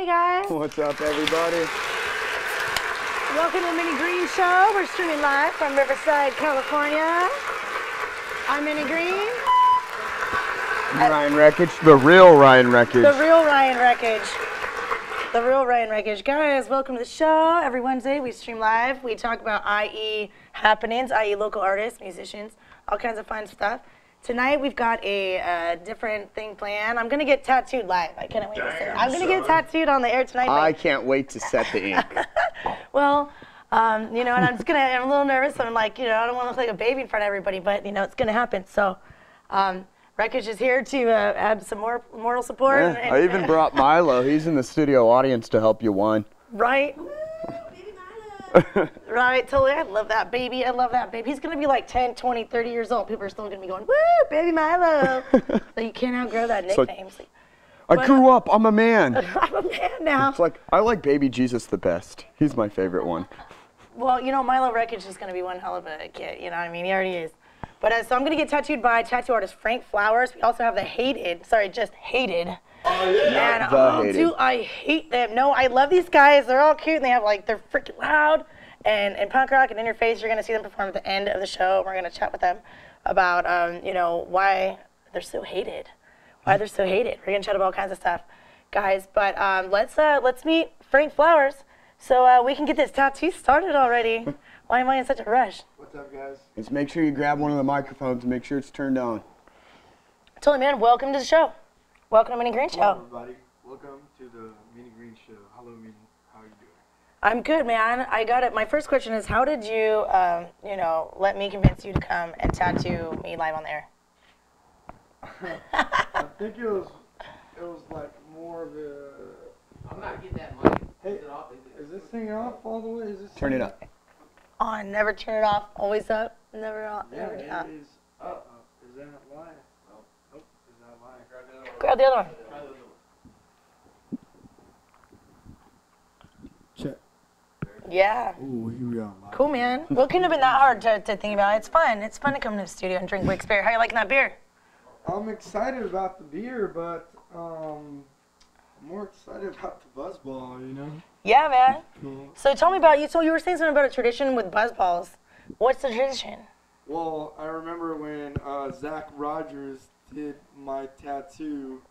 Hey guys. What's up, everybody? Welcome to the Minnie Green Show. We're streaming live from Riverside, California. I'm Minnie Green. Ryan Reckage, the real Ryan Reckage. The real Ryan Reckage. The real Ryan Reckage. Guys, welcome to the show. Every Wednesday we stream live. We talk about IE happenings, i.e. local artists, musicians, all kinds of fun stuff. Tonight we've got a different thing planned. I'm gonna get tattooed live. I can't wait to say it. I'm gonna get tattooed on the air tonight. I can't wait to set the ink. Well, you know, and I'm a little nervous. I'm like, you know, I don't want to look like a baby in front of everybody, but you know, it's gonna happen. So, Reckage is here to add some more moral support. Yeah, and I even brought Milo. He's in the studio audience to help you win. Right. Right, totally. I love that baby. I love that baby. He's going to be like 10, 20, 30 years old. People are still going to be going, woo, baby Milo. So you can't outgrow that nickname. I grew up. I'm a man. I'm a man now. It's like, I like baby Jesus the best. He's my favorite one. Well, you know, Milo Reckage is going to be one hell of a kid. You know what I mean? He already is. But so I'm going to get tattooed by tattoo artist Frank Flowers. We also have the just hated. Oh, yeah. Man, do I hate them. No, I love these guys. They're all cute, and they're freaking loud and punk rock and in your face. You're going to see them perform at the end of the show. We're going to chat with them about, you know, why they're so hated. Why they're so hated. We're going to chat about all kinds of stuff, guys. But let's meet Frank Flowers so we can get this tattoo started already. Why am I in such a rush? What's up, guys? Just make sure you grab one of the microphones and make sure it's turned on. Totally, man. Welcome to the show. Welcome to Minnie Green Show. Hello, everybody. Welcome to the Minnie Green Show. Hello, Minnie. How are you doing? I'm good, man. I got it. My first question is, how did you, you know, let me convince you to come and tattoo me live on the air? I think it was like more of a. I'm not getting that mic. Hey, is this thing off all the way? Is this Turn it up. On, never turn it off. Always up, never off. Yeah, never down. it is up. Is that live? Nope. Is that live? Grab the other one. Check. Yeah. Ooh, here we are. Cool, man. Well, it couldn't have been that hard to think about. It's fun. It's fun to come to the studio and drink Wicks beer. How you liking that beer? I'm excited about the beer, but I'm more excited about the buzzball, you know? Yeah, man. Cool. So tell me about you. So you were saying something about a tradition with buzzballs. What's the tradition? Well, I remember when Zach Rogers did my tattoo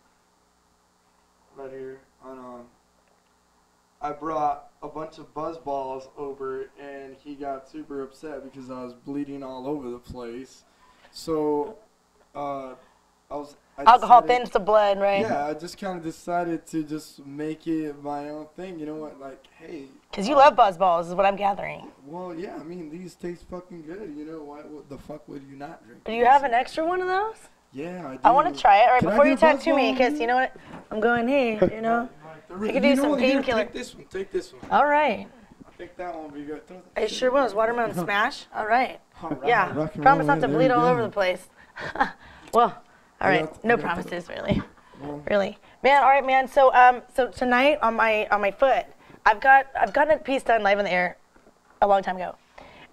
right here on I brought a bunch of buzz balls over and he got super upset because I was bleeding all over the place. So Alcohol thins the blood, right? Yeah, I just kind of decided to just make it my own thing. You know what? Like, hey. Because you love buzzballs is what I'm gathering. Well, yeah, I mean, these taste fucking good. You know, what the fuck would you not drink? Do you have an extra one of those? Yeah, I do. I want to try it. All right, Can before I you get a tattoo me, buzzball? because you know what? I'm going, hey, you know. I could do some painkiller. Take this one. Take this one. All right. I think that one would be good. It sure was. Watermelon smash. All right. All right. Yeah. Rock and Promise roll, not to there bleed we all go. over the place. Well, all right. No promises, really. Really, man. All right, man. So, so tonight on my foot, I've gotten a piece done live in the air a long time ago,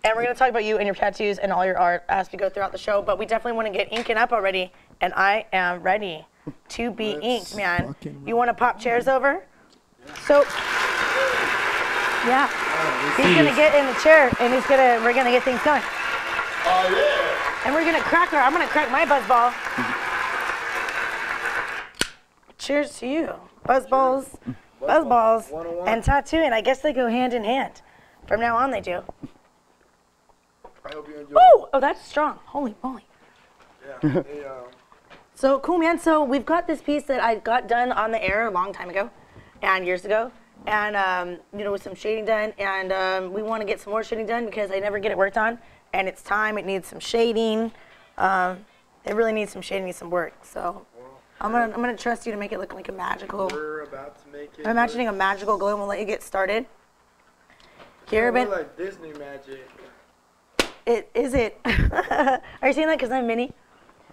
and we're gonna talk about you and your tattoos and all your art as we go throughout the show. But we definitely want to get inking up already, and I am ready to be inked, man. You want to pop chairs over? So, yeah, he's gonna get in the chair, and we're gonna get things going. Oh yeah. And we're gonna I'm gonna crack my buzzball. Cheers to you. Buzzballs, and tattooing. I guess they go hand in hand. From now on, they do. I hope you enjoy. Woo! Oh, that's strong. Holy moly. Yeah. Hey, So cool, man. So we've got this piece that I got done on the air a long time ago, and years ago, and you know, with some shading done, and we want to get some more shading done because I never get it worked on, and it's time. It needs some shading. It really needs some shading, needs some work. So I'm gonna trust you to make it look like a magical. we're about to make it. I'm imagining a magical glow, and we'll let you get started. Here, We're like Disney magic. Is it? Are you saying that because I'm Minnie?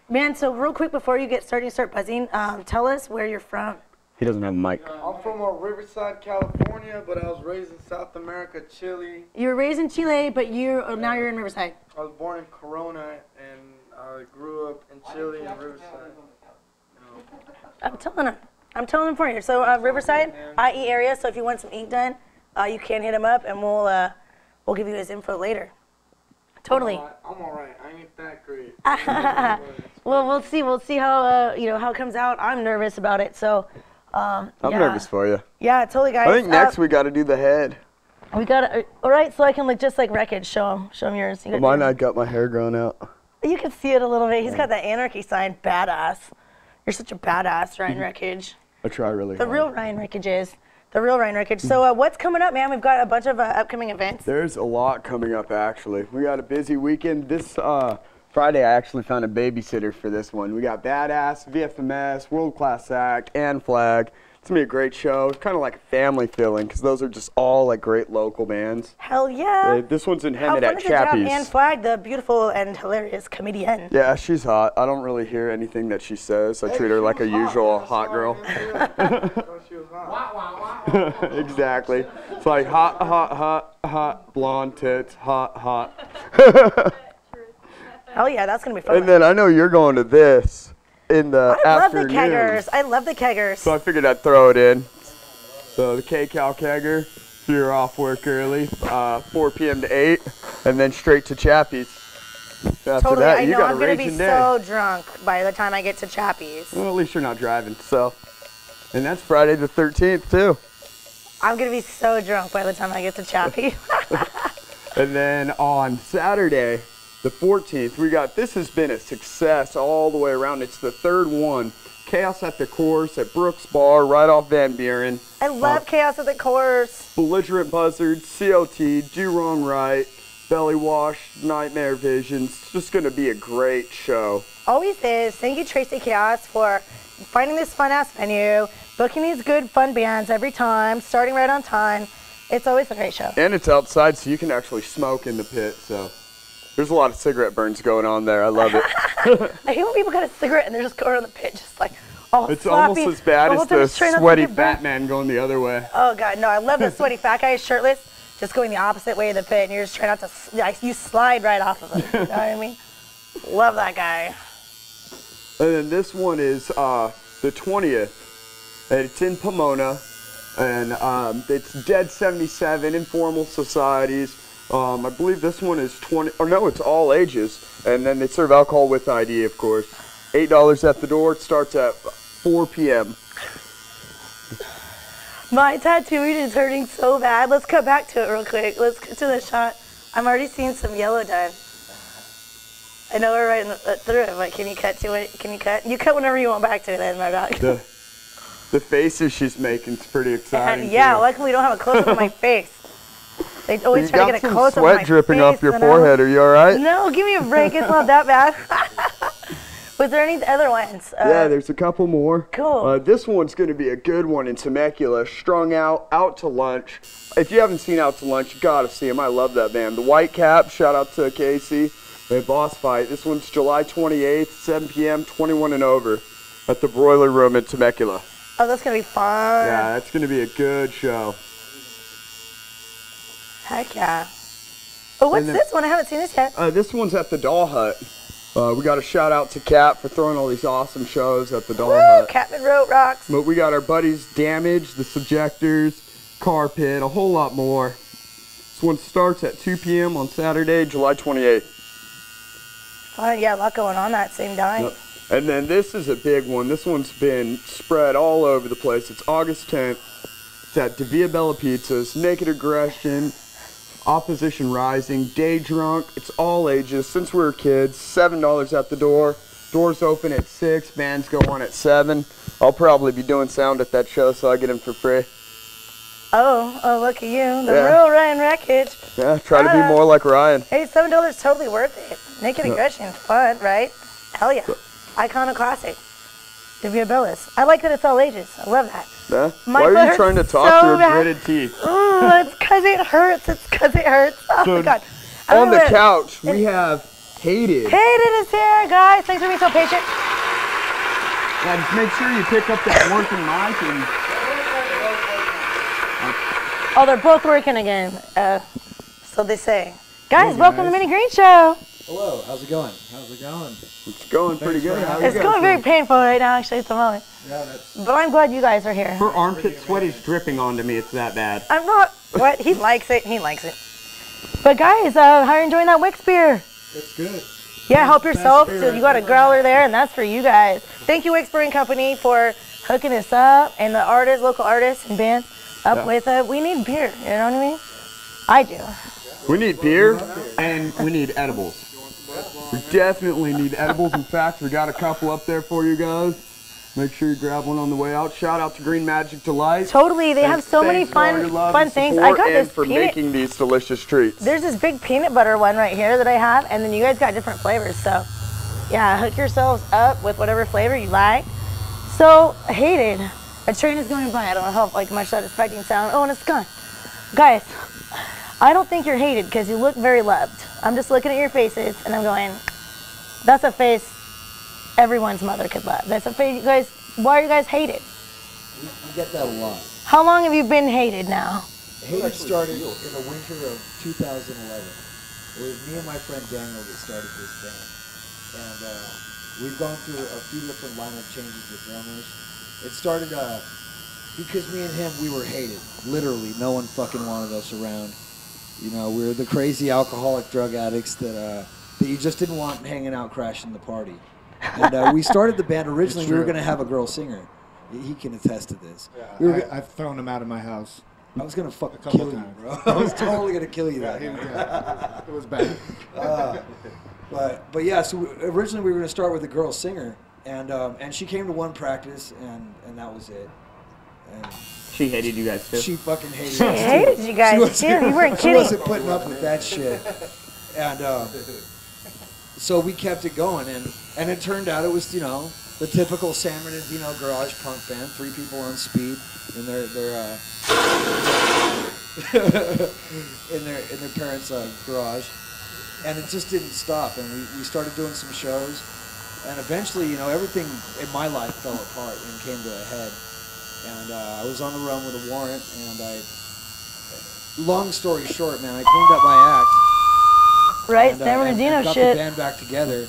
Man, so real quick before you start buzzing, tell us where you're from. He doesn't have a mic. I'm from Riverside, California, but I was raised in South America, Chile. You were raised in Chile, but now you're in Riverside. I was born in Corona, and I grew up in Chile and Riverside. I'm telling him. I'm telling him for you. So Riverside, IE area. So if you want some ink done, you can hit him up, and we'll give you his info later. Totally. I'm all right. I ain't that great. Well, we'll see. We'll see how how it comes out. I'm nervous about it. So. I'm nervous for you. Yeah, totally, guys. I think next we got to do the head. We got to. All right, so I can just like Reckage. Show him yours. Mine, I got my hair grown out. You can see it a little bit. He's got that anarchy sign. Badass. You're such a badass, Ryan Reckage. I try really hard. The real Ryan Reckage is. The real Ryan Reckage. So what's coming up, man? We've got a bunch of upcoming events. There's a lot coming up, actually. We got a busy weekend. This Friday, I actually found a babysitter for this one. We got Badass, VFMS, World Class Act, and Flag. It's going to be a great show. It's kind of like a family feeling because those are just all like great local bands. Hell yeah. This one's intended at Chappie's. Ann Flag, the beautiful and hilarious comedian. Yeah, she's hot. I don't really hear anything that she says. I treat her like a usual hot girl. She was hot. Exactly. It's like hot, hot, hot, hot, blonde tits, hot, hot. Hell yeah, that's going to be fun. And then I know you're going to this in the afternoon. I love the keggers. I love the keggers. So I figured I'd throw it in. So the K-Cal kegger, if you're off work early, 4 p.m. to 8, and then straight to Chappie's. After Totally, that, I you know got I'm a going to be raging day. so drunk by the time I get to Chappie's. Well, at least you're not driving, so. And that's Friday the 13th, too. I'm going to be so drunk by the time I get to Chappie's. And then on Saturday, the 14th, we got, this has been a success all the way around. It's the third one. Chaos at the Course at Brooks Bar, right off Van Buren. I love Chaos at the Course. Belligerent Buzzards, COT, Do Wrong Right, Belly Wash, Nightmare Visions. It's just going to be a great show. Always is. Thank you, Tracy Chaos, for finding this fun-ass venue, booking these good, fun bands every time, starting right on time. It's always a great show. And it's outside, so you can actually smoke in the pit, so. There's a lot of cigarette burns going on there. I love it. I hate when people got a cigarette and they're just going around the pit, just like all It's sloppy. almost as bad as the sweaty fat man going the other way. Oh, God, no. I love the sweaty fat guy shirtless, just going the opposite way of the pit, and you're just trying not to, you slide right off of him. You know what I mean? Love that guy. And then this one is the 20th. And it's in Pomona. And it's Dead 77, Informal Societies. I believe this one is 20, or no, it's all ages. And then they serve alcohol with ID, of course. $8 at the door. It starts at 4 p.m. My tattooing is hurting so bad. Let's cut back to it real quick. Let's get to the shot. I'm already seeing some yellow done. I know we're right through it, but can you cut to it? Can you cut? You cut whenever you want back to it, then, my dog. The faces she's making is pretty exciting. Yeah, too. luckily we don't have a close-up of my face. They always try to get a close-up of my face. You got some sweat dripping off your forehead. Are you all right? No, give me a break. It's not that bad. Was there any other ones? Yeah, there's a couple more. Cool. This one's going to be a good one in Temecula. Strung Out to Lunch. If you haven't seen Out to Lunch, you got to see them. I love that band. The White Cap, shout out to Casey. The Boss Fight. This one's July 28th, 7 p.m., 21 and over at the Broiler Room in Temecula. Oh, that's going to be fun. Yeah, that's going to be a good show. Heck yeah. Oh, what's this one? I haven't seen this yet. This one's at the Doll Hut. We got a shout out to Cat for throwing all these awesome shows at the Doll Hut. Catman Road rocks. But we got our buddies Damage, the Subjectors, Carpet, a whole lot more. This one starts at 2 p.m. on Saturday, July 28th. Fun, yeah, a lot going on that same night. Yep. And then this is a big one. This one's been spread all over the place. It's August 10th. It's at Via Bella Pizzas, Naked Aggression, Opposition Rising, Day Drunk. It's all ages. Since we were kids, $7 at the door. Doors open at 6, bands go on at 7. I'll probably be doing sound at that show, so I get in for free. Oh, look at you. The real Ryan Reckage. Yeah, try to be more like Ryan. Hey, $7 totally worth it. Naked Aggression, fun, right? Hell yeah. Iconoclastic. Via Bellas. I like that it's all ages. I love that. Yeah? Why are you trying to talk through gritted teeth? Ooh, it's because it hurts. It's because it hurts. Oh, so my God. On the couch, we have Hated. Hated is here, guys. Thanks for being so patient. Yeah, just make sure you pick up that working mic and... Oh, they're both working again. So they say. Guys, welcome to the Minnie Green Show. Hello, how's it going? How's it going? It's going pretty good. It's going very painful right now, actually, at the moment. Yeah, that's... But I'm glad you guys are here. Her armpit sweat is dripping onto me. It's that bad. I'm not. What? He likes it. He likes it. But guys, how are you enjoying that Wicks beer? It's good. Yeah, help yourself. So you got a growler there, and that's for you guys. Thank you, Wicks Brewing Company, for hooking us up, and the artists, local artists and bands up with it. We need beer. You know what I mean? I do. We need beer, and we need edibles. We definitely need edibles. In fact, we got a couple up there for you guys. Make sure you grab one on the way out. Shout out to Green Magic Delight. Totally, they have so many fun things. I got this for making these delicious treats. There's this big peanut butter one right here that I have, and then you guys got different flavors. So, yeah, hook yourselves up with whatever flavor you like. So, hated. A train is going by. I don't know how much that is affecting sound. Oh, and it's gone. Guys, I don't think you're hated because you look very loved. I'm just looking at your faces, and I'm going, that's a face everyone's mother could love. That's a face you guys, why are you guys hated? We get that a lot. How long have you been hated now? Hated started in the winter of 2011. It was me and my friend Daniel that started this band. And we've gone through a few different lineup changes with drummers. It started because me and him, we were hated. Literally, no one fucking wanted us around. You know, we were the crazy alcoholic drug addicts that you just didn't want hanging out crashing the party. And we started the band originally. We were going to have a girl singer. He can attest to this. Yeah, I've thrown him out of my house. I was going to fucking kill you, bro. I was totally going to kill you that night. It was bad. But yeah, so originally we were going to start with a girl singer, and she came to one practice, and that was it. And she hated you guys too. She fucking hated us too. She hated you guys too. You weren't kidding. She wasn't putting up with that shit. And so we kept it going, and it turned out it was, you know, the typical San Bernardino garage punk band, 3 people on speed in their in their parents' garage, and it just didn't stop. And we started doing some shows, and eventually, you know, everything in my life fell apart and came to a head. And I was on the run with a warrant, and long story short, man, I cleaned up my act. Right, and, San Bernardino and got shit. the band back together,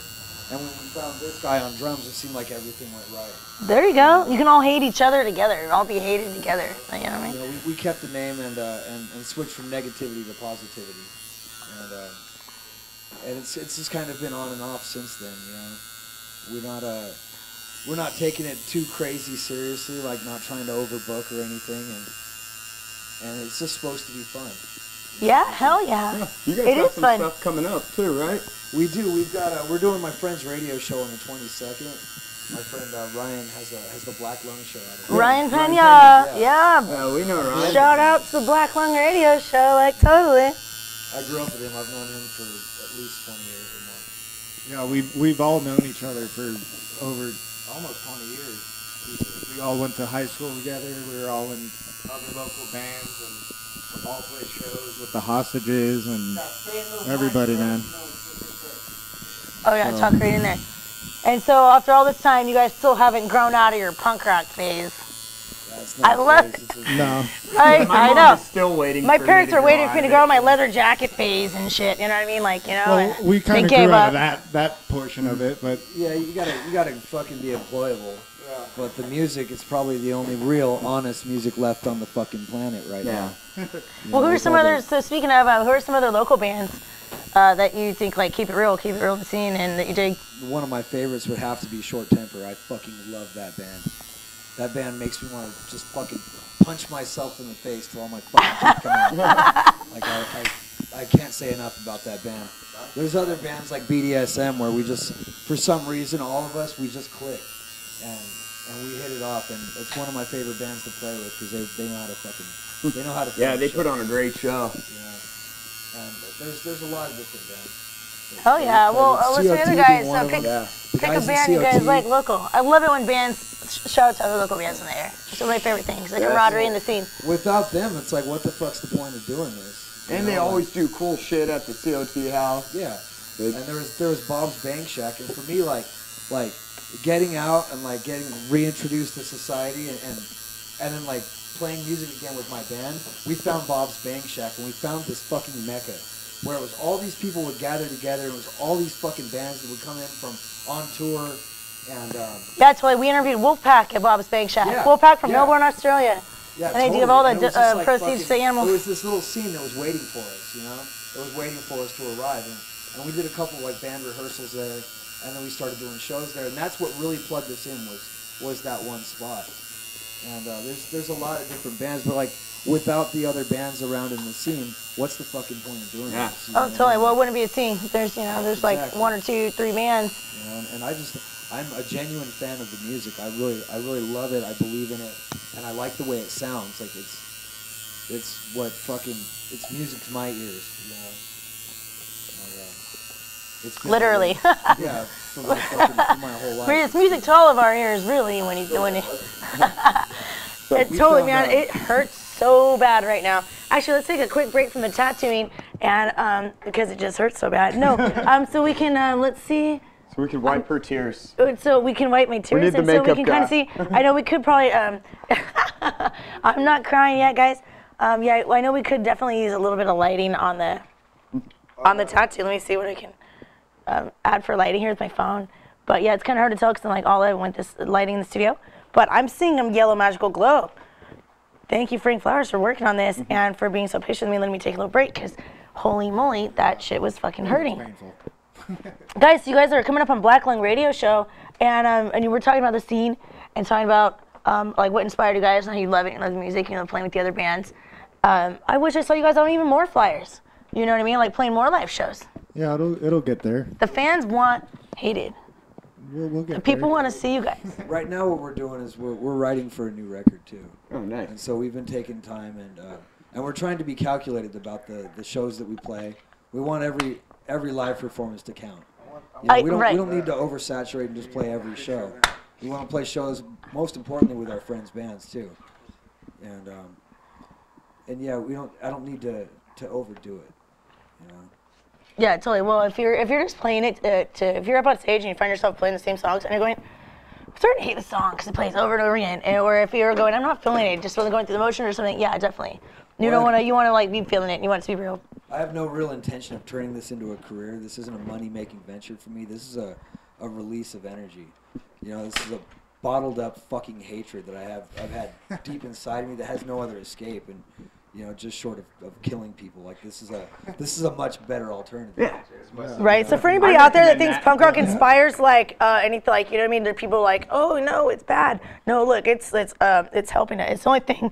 and when we found this guy on drums, it seemed like everything went right. There you go. You can all hate each other together. All be hated together. You know what I mean? You know, we kept the name and switched from negativity to positivity, and it's just kind of been on and off since then. You know, we're not taking it too crazy seriously, like not trying to overbook or anything, and it's just supposed to be fun. Yeah, hell yeah. You guys got some stuff coming up too, right? We do. We've got. We're doing my friend's radio show on the 22nd. My friend Ryan has the Black Lung show out of it. Ryan Pena, yeah. We know Ryan. Shout out to the Black Lung Radio Show, like totally. I grew up with him. I've known him for at least 20 years or more. Yeah, we've all known each other for over almost 20 years. We all went to high school together. We were all in other local bands and all played shows with the Hostages and everybody, man. Oh yeah, talk right in there. And so after all this time, you guys still haven't grown out of your punk rock phase. I love it. No. I know. Still waiting. My parents are waiting for me to grow my leather jacket phase and shit. You know what I mean? Like, you know. Well, we kind of grew out of that portion of it, but yeah, you gotta fucking be employable. Yeah. But the music is probably the only real honest music left on the fucking planet right now. Well, who are some other? So speaking of, who are some other local bands that you think like keep it real in the scene, and that you dig? One of my favorites would have to be Short Temper. I fucking love that band. That band makes me want to just fucking punch myself in the face till all my fucking teeth come out. Like I can't say enough about that band. There's other bands like BDSM where we just, for some reason, all of us, we just click, and we hit it off. And it's one of my favorite bands to play with because they know how to fucking, they know how to. Yeah, they put on a great show. Yeah, and there's a lot of different bands. Oh yeah, well listen to the other guys. So pick a band you guys like local. I love it when bands shout out to other local bands in the air. It's one of my favorite things, the camaraderie in the scene. Without them, it's like, what the fuck's the point of doing this? And they always do cool shit at the COT house. Yeah, and there was Bob's Bang Shack, and for me, like getting out and like getting reintroduced to society, and then like playing music again with my band, we found Bob's Bang Shack, and we found this fucking mecca where it was all these people would gather together. It was all these fucking bands that would come in from on tour, And Yeah, totally. We interviewed Wolfpack at Bob's Bake Shack. Yeah, Wolfpack from yeah. Melbourne, Australia. yeah, And they totally. give all the And it was just like proceeds to the animals. It was this little scene that was waiting for us, you know? It was waiting for us to arrive. And we did a couple like band rehearsals there, and then we started doing shows there. And that's what really plugged us in was that one spot. And there's a lot of different bands, but like without the other bands around in the scene, what's the fucking point of doing this? Oh, totally. Well, it wouldn't be a scene. There's like Exactly. 1 or 2, 3 bands. You know, and I'm a genuine fan of the music. I really love it. I believe in it, and I like the way it sounds. Like it's music to my ears. You know, it's been Literally. yeah, for my whole life. It's music to all of our ears, really, when you. It totally, man. It hurts so bad right now. Actually, let's take a quick break from the tattooing, and because it just hurts so bad. No, so we can let's see. So we can wipe her tears. So we can wipe my tears, need the and so we makeup can kind of guy. see. I know we could probably. I'm not crying yet, guys. Yeah, I know we could definitely use a little bit of lighting on the tattoo. Let me see what I can add for lighting here with my phone. But yeah, it's kind of hard to tell because I'm like all I went this lighting in the studio. But I'm seeing a yellow magical glow. Thank you, Frank Flowers, for working on this and for being so patient with me and letting me take a little break because holy moly, that shit was fucking hurting. Painful. Guys, you guys are coming up on Black Lung Radio Show, and you were talking about the scene and talking about like what inspired you guys and how you love it and love the music, playing with the other bands. I wish I saw you guys on even more flyers. You know what I mean? Like playing more live shows. Yeah, it'll get there. The fans want Hated. We'll get The people there. want to see you guys. Right now, what we're doing is we're writing for a new record too. Oh, nice. And so we've been taking time and we're trying to be calculated about the shows that we play. We want every live performance to count. You know, we don't need to oversaturate and just play every show. We want to play shows, most importantly, with our friends' bands too. And yeah, I don't need to overdo it. You know. Yeah, totally. Well, if you're just playing it if you're up on stage and you find yourself playing the same songs and you're going, I'm starting to hate the song because it plays over and over again, or if you're going, I'm not feeling it, just really going through the motion or something. Yeah, definitely. You want to like be feeling it. You want it to be real. I have no real intention of turning this into a career. This isn't a money-making venture for me. This is a release of energy. You know, this is a bottled up fucking hatred that I've had deep inside of me that has no other escape, and just short of killing people. Like this is a much better alternative. Yeah. Right. So for anybody out there that thinks punk rock inspires like anything, like you know what I mean, there are people like, oh no, it's bad. No, look, it's helping us. It's the only thing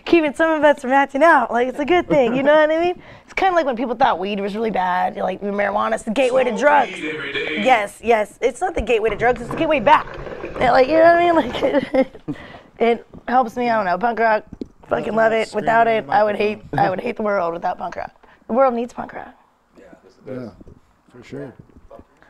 keeping some of us from acting out. Like it's a good thing. You know what I mean? It's kind of like when people thought weed was really bad. Like marijuana's the gateway to drugs. Yes. It's not the gateway to drugs. It's the gateway back. Like you know what I mean? Like it helps me. I don't know. Punk rock. Fucking love it. Without it, I would hate the world without punk rock. The world needs punk rock. Yeah, for sure.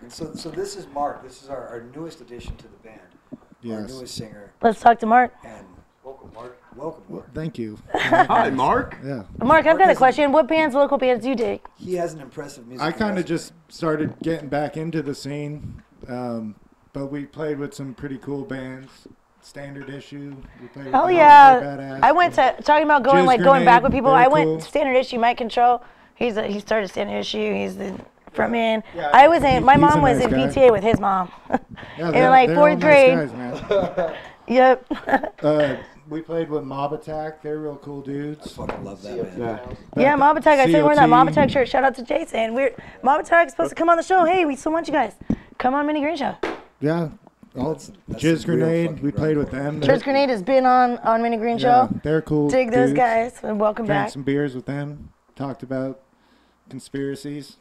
And so this is Mark. This is our newest addition to the band. Our Yes. newest singer. Let's talk to Mark. And welcome, Mark. Welcome, Mark. Thank you. Hi, Mark. Yeah. Mark, I've got a question. What local bands do you dig? He has an impressive music. I kind of resume. just started getting back into the scene, but we played with some pretty cool bands. Standard Issue. We played with Oh them. yeah, They're badass. I went to talking about going Jizz like going back Grenade, with people. very I went cool. Standard Issue. Mike Control. He started Standard Issue. He's the front man. Yeah, I was in. My he's mom a was nice in guy. PTA with his mom. Yeah, in like they're fourth all grade. Nice guys, man. Yep. We played with Mob Attack. They're real cool I dudes. fucking love that band. Yeah. Yeah, Mob Attack. I said we're in that COT. Mob Attack shirt. Shout out to Jason. Mob Attack is supposed to come on the show. Hey, we still want you guys. Come on, Minnie Green Show. Yeah. All That's Jizz some real Grenade. fucking We played grindcore. with them. Church Grenade has been on Minnie Green Yeah, Show. they're cool. Dig those dudes. guys. And welcome Drank back. some beers with them. Talked about conspiracies.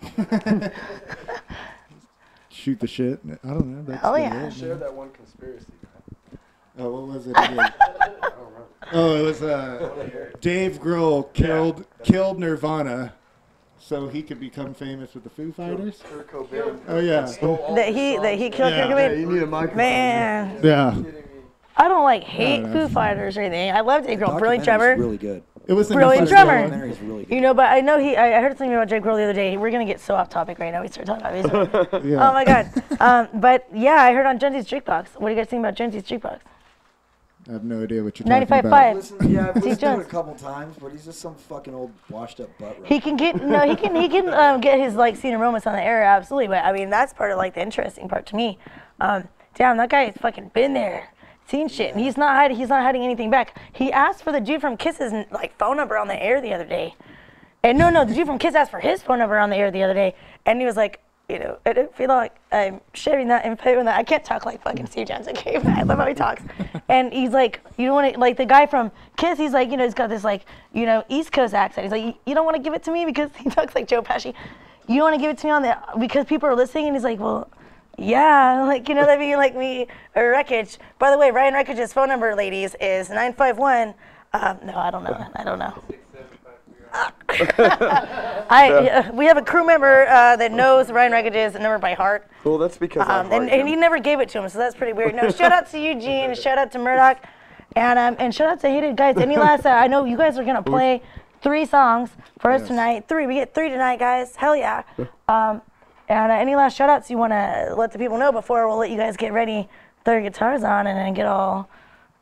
Shoot the shit. I don't know. That's Oh, about yeah. it, Share man. that one conspiracy. Oh, what was it again? Oh, it was Dave Grohl killed Nirvana so he could become famous with the Foo Fighters. Kurt Cobain. Oh yeah. That he killed Yeah. Kurt Yeah, Cobain. you need a microphone. Man, Yeah. Kidding me. I don't like hate No. Foo Fighters or anything. I love Dave Grohl. Brilliant Documentary's drummer. really good. It was the Brilliant first drummer. one. Documentary's really good. You know, but I know I heard something about Dave Grohl the other day. We're gonna get so off topic right now. We start talking about music. Yeah. Oh my god. But yeah, I heard on Genzi's Jukebox. What do you guys think about Genzi's Jukebox? I have no idea what you're talking about. 95.5. Yeah, I've listened to it a Jones. couple times, but he's just some fucking old washed up butt rock. He can get get his like senior moments on the air, absolutely. But I mean, that's part of like the interesting part to me. Damn, that guy's fucking been there, seen shit, and he's not hiding anything back. He asked for the dude from Kiss's like phone number on the air the other day, and no, the dude from Kiss asked for his phone number on the air the other day, and he was like, you know, I don't feel like I'm sharing that and putting that. I can't talk like fucking Steve Johnson, okay? But I love how he talks. And he's like, you don't want to, like the guy from Kiss, he's like, you know, he's got this like, you know, East Coast accent. He's like, you don't want to give it to me because he talks like Joe Pesci. You don't want to give it to me on the, because people are listening. And he's like, well, yeah, like, you know, that being like me or Reckage. By the way, Ryan Reckage's phone number, ladies, is 951. No, I don't know. We have a crew member that knows Ryan Reckage's number by heart. Well, that's because and he never gave it to him, so that's pretty weird. No, shout out to Eugene, shout out to Murdoch, and shout out to Hated guys. Any last? I know you guys are gonna play 3 songs for us tonight. 3, we get 3 tonight, guys. Hell yeah. And any last shout outs you wanna let the people know before we'll let you guys get ready, throw your guitars on, and then get all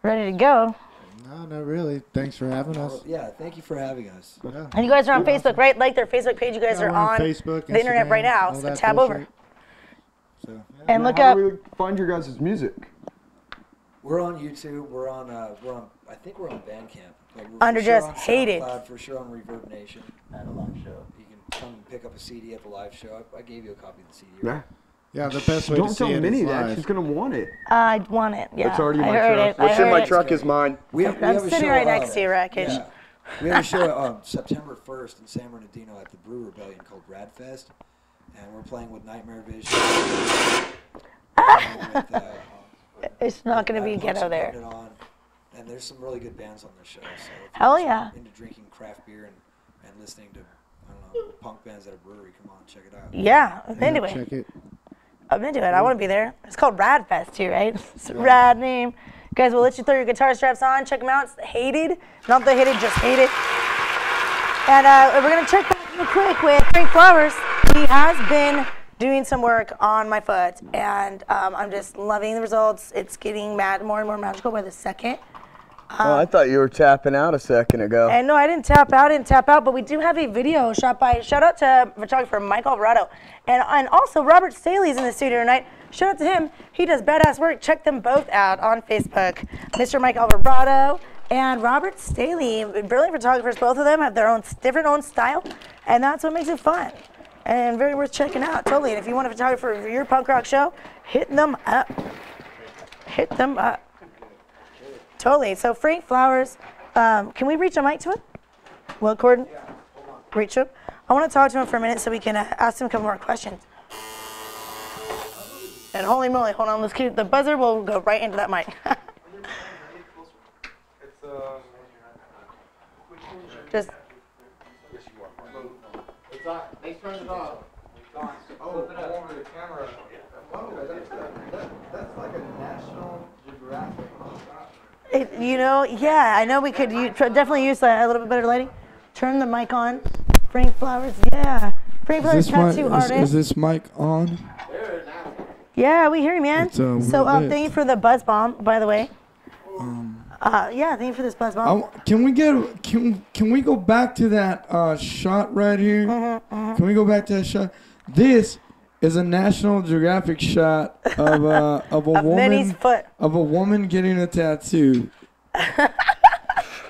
ready to go. No, not really. Thanks for having us. Yeah, thank you for having us. Yeah. And you guys are on Facebook, right? Like their Facebook page. You guys are we're on Facebook, the internet right now. all So that tab bullshit. over So, yeah. and look How up. do we find your guys' music? We're on YouTube. We're on. I think we're on Bandcamp. But we're Under for sure just on Hated. SoundCloud, for sure on Reverb Nation. At a live show. You can come and pick up a CD at the live show. I gave you a copy of the CD. Right? Yeah. Yeah, the best way to Don't see tell it Minnie is that. live. She's gonna want it. I want it. Yeah. It's already in I my heard truck. it. I What's in heard my it. truck is mine. We have I'm a sitting show, right next to you, Reckage. Yeah. We have a show September 1st in San Bernardino at the Brew Rebellion called Radfest, and we're playing with Nightmare Vision. It's not going to be ghetto there. And there's some really good bands on this show. So if Hell you're yeah. into drinking craft beer and listening to, I don't know, punk bands at a brewery, come on, check it out. Yeah, I'm into it. Check it. I'm into it. I want to be there. It's called Radfest too, right? It's a rad name. Guys, we'll let you throw your guitar straps on. Check them out. It's Hated. Not the Hated, just Hated. And we're going to check back real quick with Frank Flowers. He has been doing some work on my foot, and I'm just loving the results. It's getting more and more magical by the second. Oh, I thought you were tapping out a second ago. And no, I didn't tap out, but we do have a video shot by, shout out to photographer Mike Alvarado. And also Robert Staley's in the studio tonight. Shout out to him. He does badass work. Check them both out on Facebook. Mr. Mike Alvarado and Robert Staley, brilliant photographers. Both of them have their own different style, and that's what makes it fun. And very worth checking out, totally. And if you want a photographer for your punk rock show, hit them up. Hit them up. Totally. So Frank Flowers, can we reach a mic to him? Will Corden? Yeah, hold on. Reach him. I want to talk to him for a minute so we can ask him a couple more questions. And holy moly, hold on, let's keep the buzzer. We'll go right into that mic. Just. They turned it off. Oh, over the camera. Whoa, that's like a National Geographic. You know, yeah, I know we could definitely use a little bit better lighting. Turn the mic on. Frank Flowers, yeah. Frank Flowers, tattoo artist. Is this mic on? Yeah, we hear you, man. So, thank you for the buzz bomb, by the way. Yeah, thank you for this buzz bomb. Can we go back to that shot right here? Can we go back to that shot? This is a National Geographic shot of a woman. Minnie's foot. Of a woman getting a tattoo.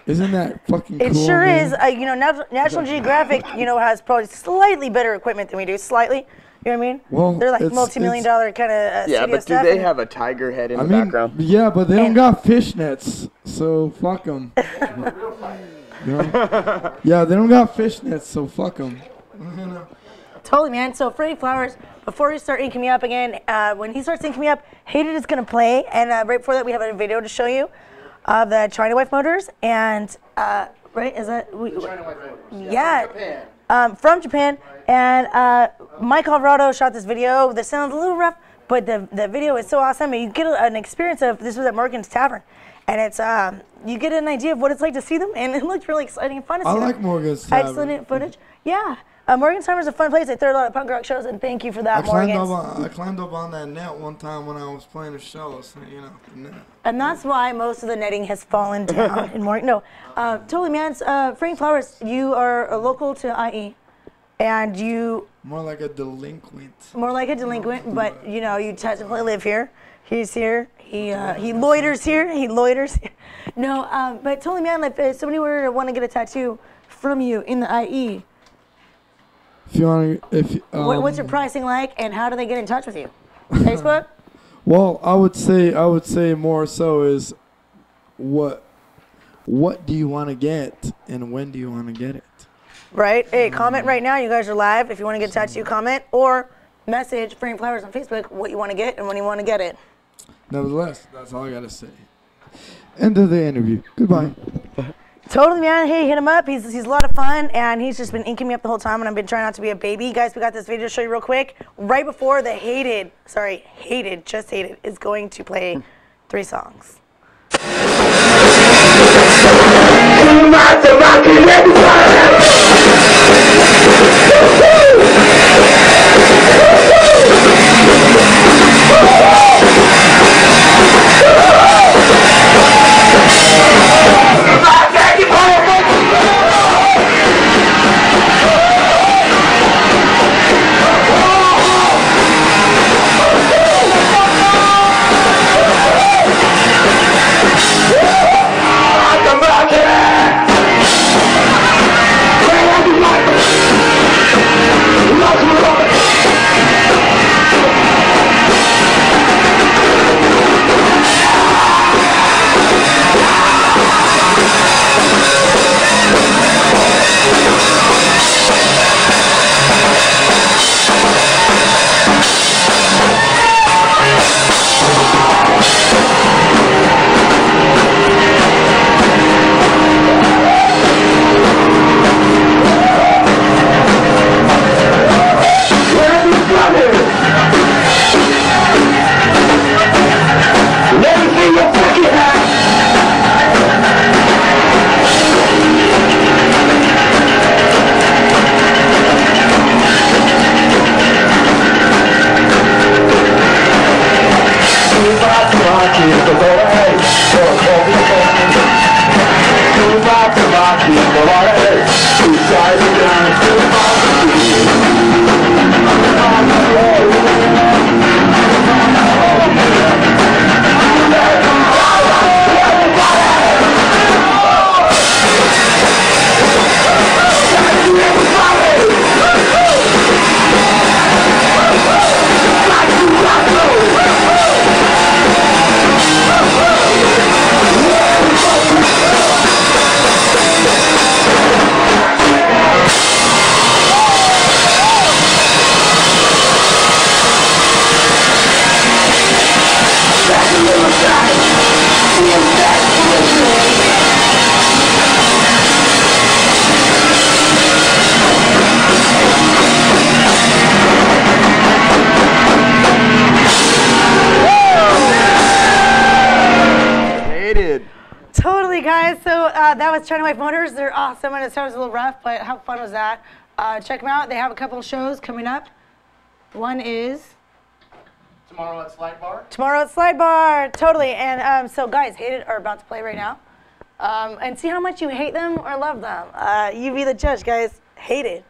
Isn't that fucking cool? It sure man? is. You know, National Geographic, you know, has probably slightly better equipment than we do. Slightly. You know what I mean? Well, they're like multi-million-dollar kind of yeah, but do stuff. they have a tiger head in the background? Yeah, but they don't got fishnets, so fuck them. Yeah, they don't got fishnets, so fuck them. Totally, man. So Freddie Flowers, before you start inking me up again, when he starts inking me up, Hated is going to play. And right before that, we have a video to show you of the China Wife Motors. And, right, is that? China Wife Motors. Yeah. From Japan. And Mike Alvarado shot this video. The sound's a little rough, but the video is so awesome. And you get an experience of, this was at Morgan's Tavern. And it's, you get an idea of what it's like to see them. And it looked really exciting and fun to see I them. like Morgan's Tavern. Excellent footage. Yeah. Morgantown is a fun place. They throw a lot of punk rock shows, and thank you for that, Morgan. I climbed up on that net one time when I was playing a show, so, you know, the net. And that's why most of the netting has fallen down in Morgan. No, totally, man. Frank Flowers, you are a local to IE, and you... More like a delinquent. More like a delinquent, but, you know, you technically live here. He's here. He loiters here. He loiters here. No, but totally, man, if somebody were to want to get a tattoo from you in the IE, if you want to, what's your pricing like, and how do they get in touch with you? Facebook? Well, I would say more so is what do you want to get, and when do you want to get it? Right. Hey, comment right now. You guys are live. If you want to get a tattoo, comment or message Frank Flowers on Facebook what you want to get and when you want to get it. Nevertheless, that's all I gotta say. End of the interview. Goodbye. Totally, man. Hey, hit him up. He's a lot of fun, and he's just been inking me up the whole time, and I've been trying not to be a baby. Guys, we got this video to show you real quick. Right before the Just Hated is going to play 3 songs. That was China Wife Motors. They're awesome, and it sounds a little rough, but how fun was that? Check them out. They have a couple of shows coming up. One is tomorrow at Slide Bar. Tomorrow at Slide Bar, totally. And so, guys, Hated are about to play right now, and see how much you hate them or love them. You be the judge, guys. Hated.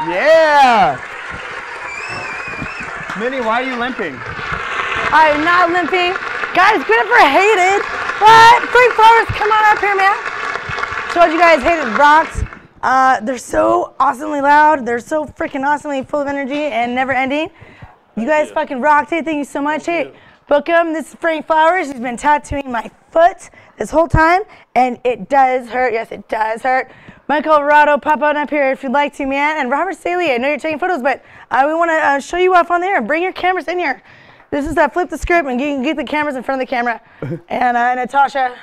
Yeah! Minnie, why are you limping? I'm not limping. Guys, good up for Hated. What? Free flowers, come on up here, man. Told you guys Hated rocks. They're so awesomely loud. They're so freaking awesomely full of energy and never ending. You guys fucking rocked it. Thank you so much. Hey, book him. This is Frank Flowers. He's been tattooing my foot this whole time, and it does hurt. Yes, it does hurt. Michael Alvarado, pop on up here if you'd like to, man. And Robert Staley, I know you're taking photos, but we want to show you off on there. Bring your cameras in here. This is flip the script and get the cameras in front of the camera. And Natasha,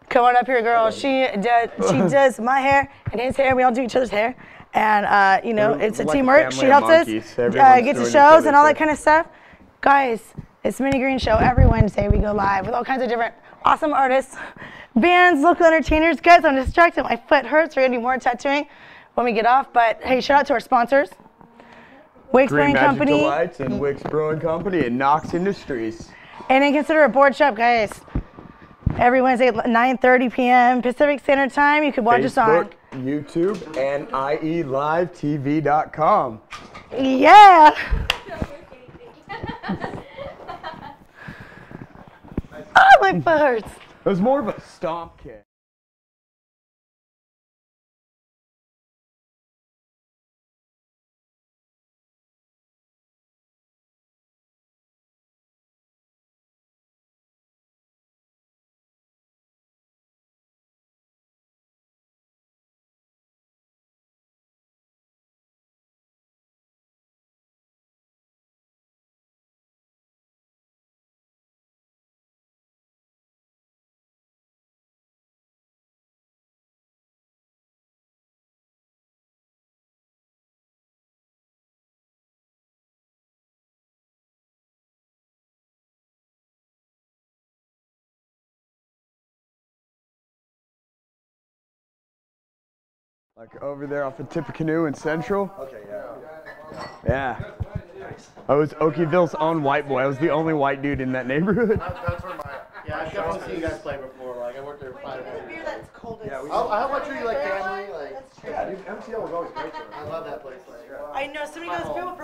come on up here, girl. She does my hair and his hair. We all do each other's hair. And, you know, it's a teamwork. She helps us get to shows and all that kind of stuff. Guys, it's Minnie Green Show. Every Wednesday we go live with all kinds of different awesome artists, bands, local entertainers. Guys, I'm distracted. My foot hurts. We're going to do more tattooing when we get off. But, hey, shout out to our sponsors. Wicks Brewing Company. Delights and Wicks Brewing Company and Knox Industries. And then consider a board shop, guys. Every Wednesday at 9:30 p.m. Pacific Standard Time. You can watch us on YouTube and ielivetv.com. Yeah. Oh, my foot hurts. It was more of a stomp kick. Like over there off the Tippecanoe in Central. Okay, yeah. Yeah. I was Okieville's own white boy. I was the only white dude in that neighborhood. That's where yeah, I've definitely seen you guys play before. Like, I worked there for 5 years. Beer that's cold. Yeah, How much are you like family? Like, yeah, dude, MTL was always great for us. I love that place. Like, I know somebody goes,